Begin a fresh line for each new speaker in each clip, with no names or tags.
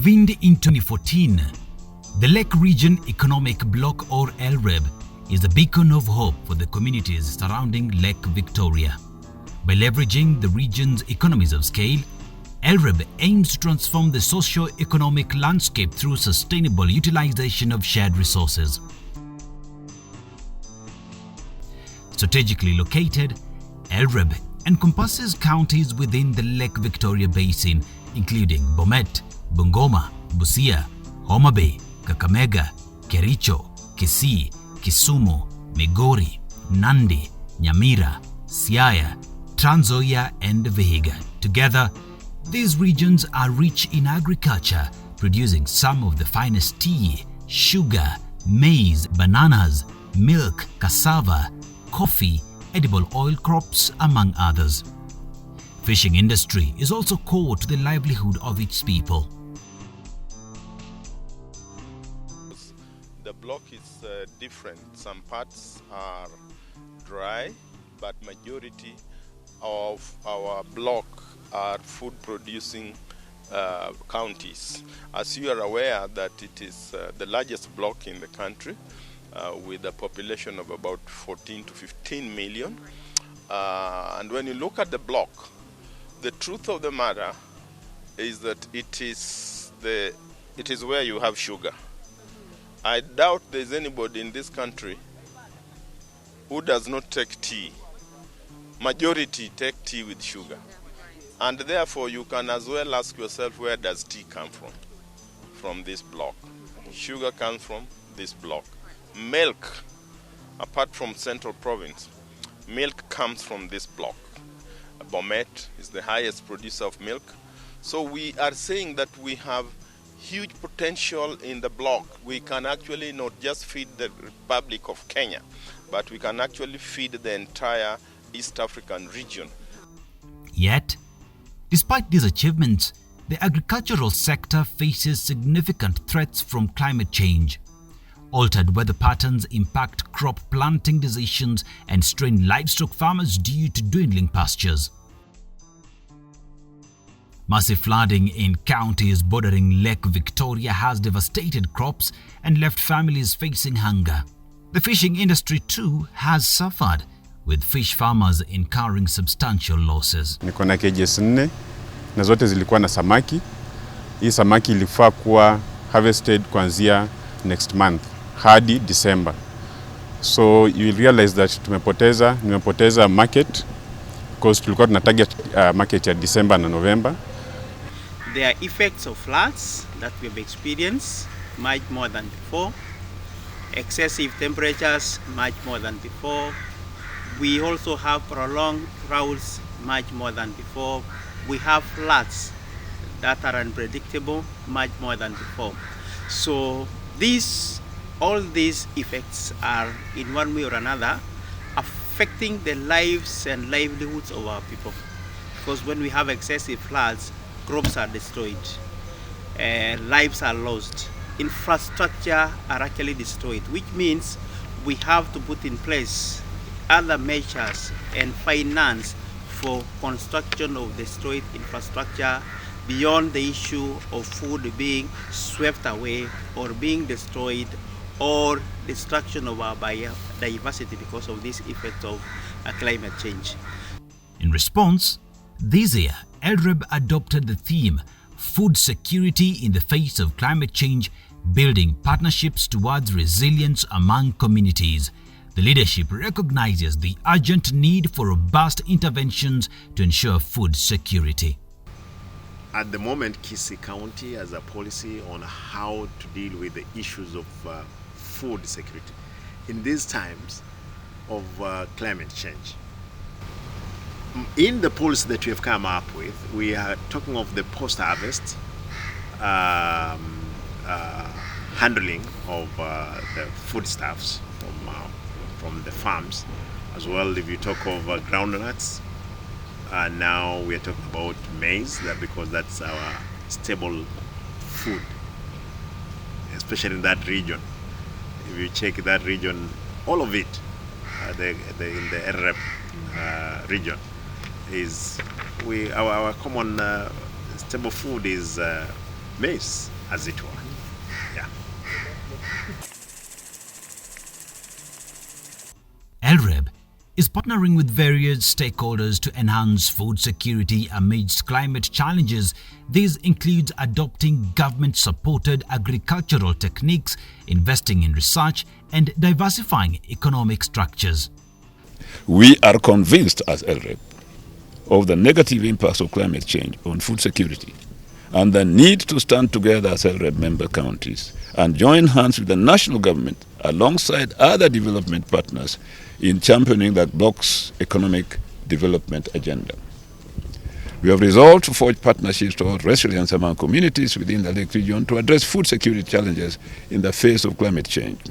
Convened in 2014, the Lake Region Economic Bloc, or Lreb, is a beacon of hope for the communities surrounding Lake Victoria. By leveraging the region's economies of scale, Lreb aims to transform the socio-economic landscape through sustainable utilization of shared resources. Strategically located, Lreb encompasses counties within the Lake Victoria Basin, including Bomet, Bungoma, Busia, Homa Bay, Kakamega, Kericho, Kisii, Kisumu, Migori, Nandi, Nyamira, Siaya, Trans Nzoia and Vihiga. Together, these regions are rich in agriculture, producing some of the finest tea, sugar, maize, bananas, milk, cassava, coffee, edible oil crops, among others. Fishing industry is also core to the livelihood of its people.
The block is different. Some parts are dry, but majority of our block are food-producing counties. As you are aware that it is the largest block in the country with a population of about 14 to 15 million. And when you look at the block, the truth of the matter is that it is where you have sugar. I doubt there's anybody in this country who does not take tea. Majority take tea with sugar. And therefore you can as well ask yourself, where does tea come from? From this block. Sugar comes from this block. Milk, apart from Central Province, milk comes from this block. Bomet is the highest producer of milk. So we are saying that we have huge potential in the block. We can actually not just feed the Republic of Kenya, but we can actually feed the entire East African region.
Yet, despite these achievements, the agricultural sector faces significant threats from climate change. Altered weather patterns impact crop planting decisions and strain livestock farmers due to dwindling pastures. Massive flooding in counties bordering Lake Victoria has devastated crops and left families facing hunger. The fishing industry too has suffered, with fish farmers incurring substantial losses.
Niko na cages 4 na zote zilikuwa na samaki. Hii samaki ilifaa kuwa harvested kuanzia next month hadi December. So you will realize that nimepoteza market because tulikuwa tuna target market ya December na November.
There are effects of floods that we have experienced much more than before. Excessive temperatures much more than before. We also have prolonged droughts much more than before. We have floods that are unpredictable much more than before. So all these effects are in one way or another affecting the lives and livelihoods of our people. Because when we have excessive floods, crops are destroyed, lives are lost, infrastructure are actually destroyed, which means we have to put in place other measures and finance for construction of destroyed infrastructure beyond the issue of food being swept away or being destroyed or destruction of our biodiversity because of this effect of climate change.
In response, this year, Lreb adopted the theme Food Security in the Face of Climate Change, Building Partnerships Towards Resilience Among Communities. The leadership recognizes the urgent need for robust interventions to ensure food security.
At the moment, Kisii County has a policy on how to deal with the issues of food security in these times of climate change. In the policy that we have come up with, we are talking of the post-harvest handling of the foodstuffs from the farms, as well. If you talk of groundnuts, now we are talking about maize, because that's our stable food, especially in that region. If you check that region, all of it, in the Lreb region, is our common stable food is maize. as it were. Yeah.
Lreb is partnering with various stakeholders to enhance food security amidst climate challenges. This includes adopting government-supported agricultural techniques, investing in research, and diversifying economic structures.
We are convinced as Lreb of the negative impacts of climate change on food security and the need to stand together as Lreb member counties and join hands with the national government alongside other development partners in championing the bloc's economic development agenda. We have resolved to forge partnerships toward resilience among communities within the Lake region to address food security challenges in the face of climate change.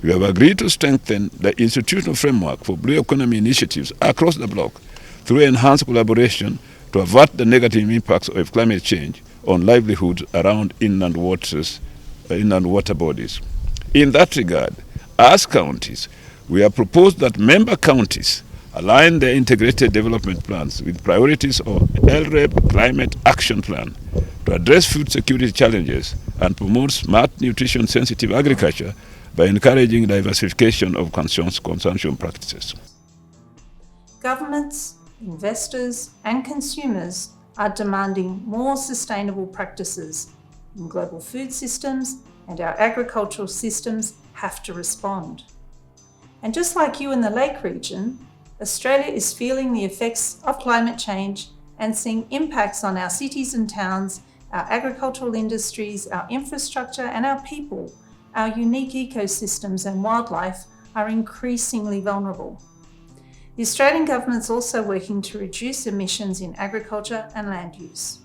We have agreed to strengthen the institutional framework for blue economy initiatives across the bloc through enhanced collaboration to avert the negative impacts of climate change on livelihoods around inland water bodies. In that regard, as counties, we have proposed that member counties align their integrated development plans with priorities of Lreb Climate Action Plan to address food security challenges and promote smart nutrition-sensitive agriculture by encouraging diversification of consumption practices.
Governments, investors and consumers are demanding more sustainable practices in global food systems, and our agricultural systems have to respond. And just like you in the Lake region, Australia is feeling the effects of climate change and seeing impacts on our cities and towns, our agricultural industries, our infrastructure and our people. Our unique ecosystems and wildlife are increasingly vulnerable. The Australian government's also working to reduce emissions in agriculture and land use.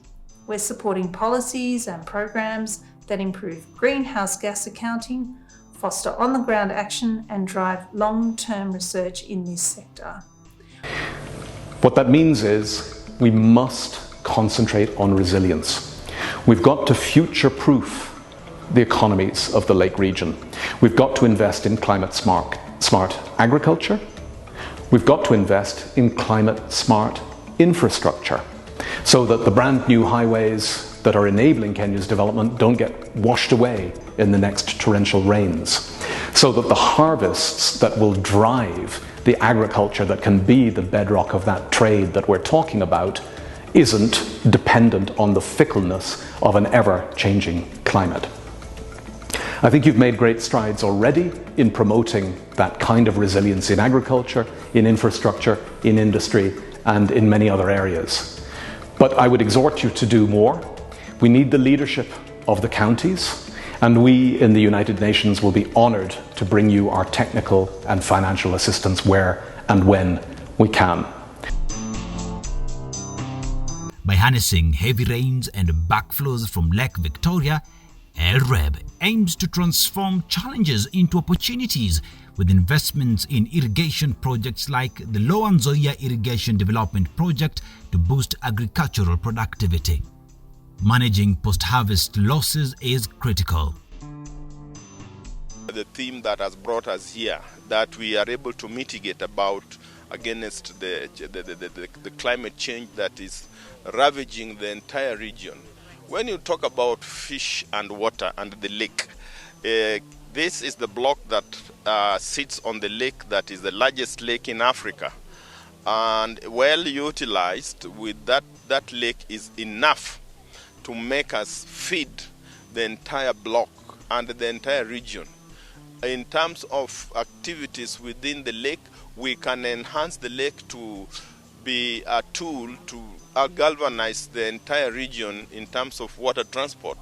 We're supporting policies and programs that improve greenhouse gas accounting, foster on-the-ground action and drive long-term research in this sector.
What that means is we must concentrate on resilience. We've got to future-proof the economies of the Lake region. We've got to invest in climate-smart agriculture. We've got to invest in climate-smart infrastructure so that the brand new highways that are enabling Kenya's development don't get washed away in the next torrential rains, so that the harvests that will drive the agriculture that can be the bedrock of that trade that we're talking about isn't dependent on the fickleness of an ever-changing climate. I think you've made great strides already in promoting that kind of resilience in agriculture, in infrastructure, in industry, and in many other areas. But I would exhort you to do more. We need the leadership of the counties, and we in the United Nations will be honoured to bring you our technical and financial assistance where and when we can.
By harnessing heavy rains and backflows from Lake Victoria, Lreb aims to transform challenges into opportunities with investments in irrigation projects like the Lower Nzoia Irrigation Development Project to boost agricultural productivity. Managing post-harvest losses is critical.
The theme that has brought us here, that we are able to mitigate against the climate change that is ravaging the entire region. When you talk about fish and water and the lake, this is the block that sits on the lake that is the largest lake in Africa. And well utilized, with that lake is enough to make us feed the entire block and the entire region. In terms of activities within the lake, we can enhance the lake to be a tool to galvanize the entire region in terms of water transport.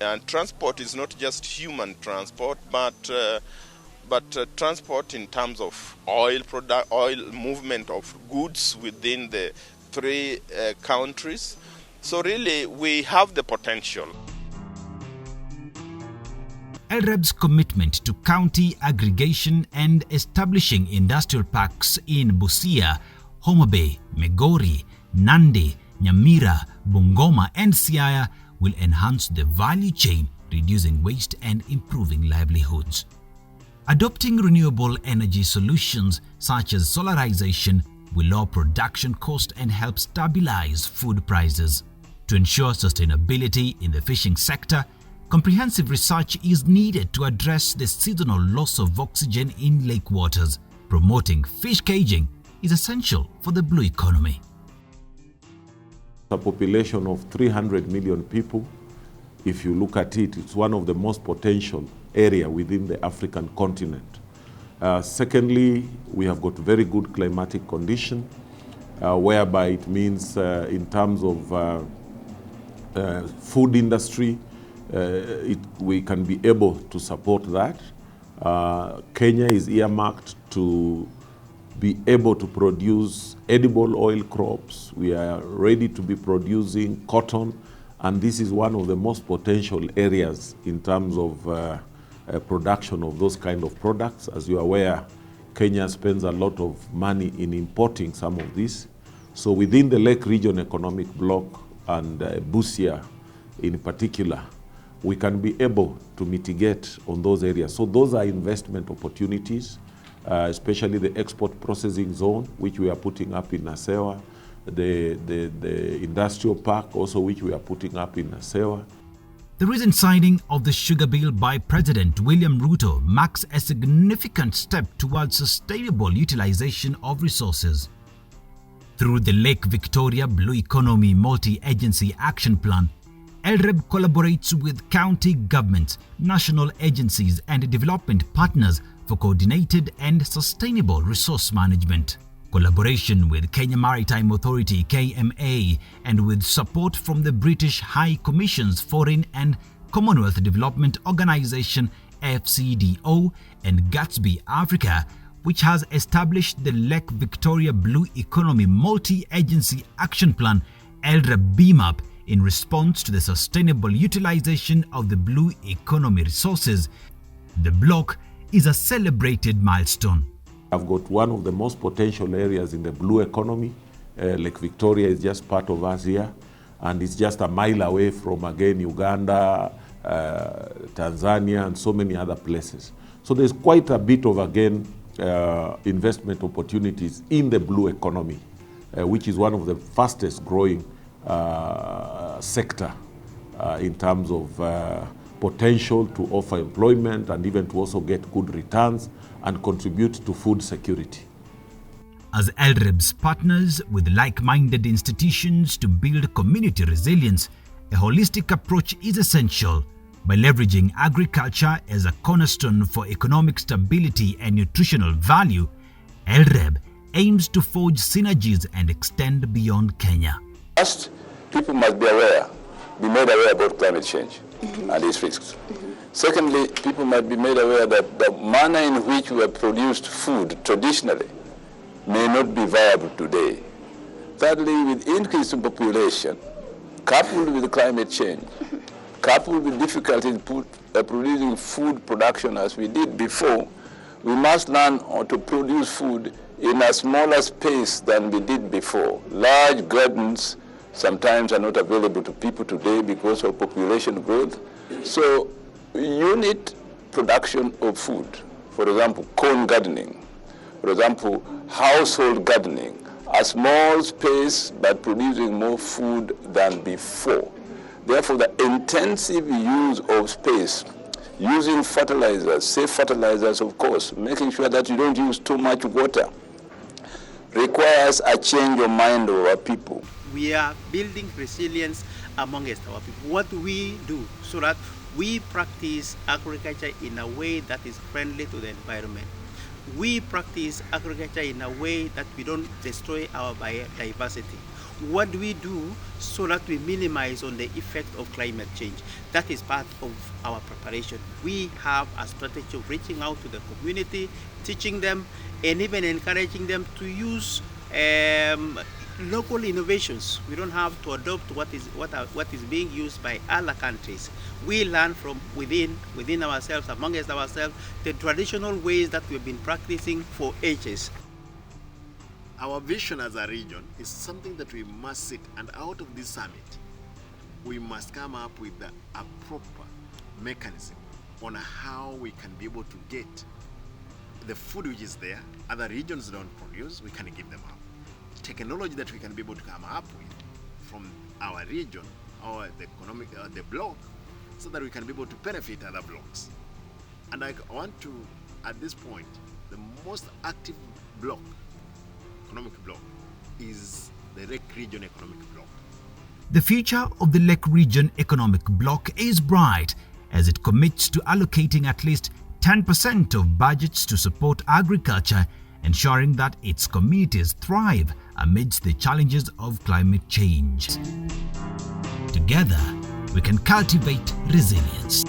And transport is not just human transport, but transport in terms of oil movement of goods within the three countries. So really, we have the potential.
Lreb's commitment to county aggregation and establishing industrial parks in Busia, Homa Bay, Migori, Nandi, Nyamira, Bungoma and Siaya will enhance the value chain, reducing waste and improving livelihoods. Adopting renewable energy solutions such as solarization will lower production cost and help stabilize food prices. To ensure sustainability in the fishing sector, Comprehensive research is needed to address the seasonal loss of oxygen in lake waters. Promoting fish caging is essential for the blue economy.
A population of 300 million people, if you look at it, it's one of the most potential area within the African continent. Secondly, we have got very good climatic condition, whereby it means in terms of food industry, we can be able to support that. Kenya is earmarked to be able to produce edible oil crops. We are ready to be producing cotton, and this is one of the most potential areas in terms of production of those kind of products. As you are aware, Kenya spends a lot of money in importing some of this. So within the Lake Region Economic Bloc and Busia in particular, we can be able to mitigate on those areas. So those are investment opportunities, especially the export processing zone, which we are putting up in Nasewa, the industrial park also, which we are putting up in Nasewa.
The recent signing of the sugar bill by President William Ruto marks a significant step towards sustainable utilization of resources. Through the Lake Victoria Blue Economy Multi-Agency Action Plan, Lreb collaborates with county governments, national agencies and development partners for coordinated and sustainable resource management. Collaboration with Kenya Maritime Authority (KMA) and with support from the British High Commission's Foreign and Commonwealth Development Organization (FCDO) and Gatsby Africa, which has established the Lake Victoria Blue Economy Multi-Agency Action Plan (Lreb BMAP) in response to the sustainable utilization of the blue economy resources. The bloc is a celebrated milestone.
I've got one of the most potential areas in the blue economy. Lake Victoria is just part of us here, and it's just a mile away from, again, Uganda, Tanzania, and so many other places. So there's quite a bit of, again, investment opportunities in the blue economy, which is one of the fastest growing sector in terms of potential to offer employment and even to also get good returns and contribute to food security.
As Lreb's partners with like-minded institutions to build community resilience, a holistic approach is essential. By leveraging agriculture as a cornerstone for economic stability and nutritional value, Lreb aims to forge synergies and extend beyond Kenya.
First, people must be made aware about climate change and its risks. Secondly, people might be made aware that the manner in which we have produced food traditionally may not be viable today. Thirdly, with increase in population, coupled with climate change, coupled with difficulty in producing food production as we did before, we must learn to produce food in a smaller space than we did before. Large gardens sometimes are not available to people today because of population growth. So unit production of food, for example, corn gardening, for example, household gardening, a small space but producing more food than before. Therefore, the intensive use of space, using fertilizers, safe fertilizers of course, making sure that you don't use too much water, requires a change of mind of our people.
We are building resilience amongst our people. What we do so that we practice agriculture in a way that is friendly to the environment. We practice agriculture in a way that we don't destroy our biodiversity. What do we do so that we minimize on the effect of climate change? That is part of our preparation. We have a strategy of reaching out to the community, teaching them, and even encouraging them to use local innovations. We don't have to adopt what is being used by other countries. We learn from within ourselves, amongst ourselves, the traditional ways that we've been practicing for ages.
Our vision as a region is something that we must sit, and out of this summit, we must come up with a proper mechanism on how we can be able to get the food which is there, other regions don't produce, we can give them up. Technology that we can be able to come up with from our region or the bloc, so that we can be able to benefit other blocks. And I want to, at this point, the most active block, economic block, is the Lake Region Economic Block.
The future of the Lake Region Economic Bloc is bright as it commits to allocating at least 10% of budgets to support agriculture, ensuring that its communities thrive amidst the challenges of climate change. Together, we can cultivate resilience.